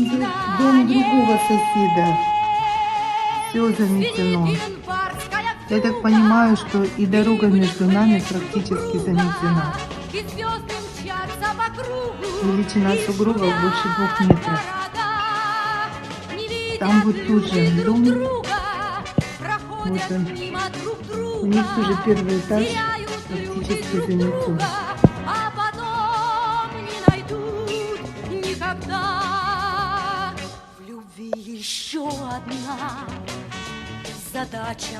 Дом другого соседа. Все заметено. Я так понимаю, что и дорога между нами практически заметена. Величина сугробов больше 2 метров. Там вот тоже дом. Вот он. У них тоже первый этаж практически заметен. В любви еще одна задача.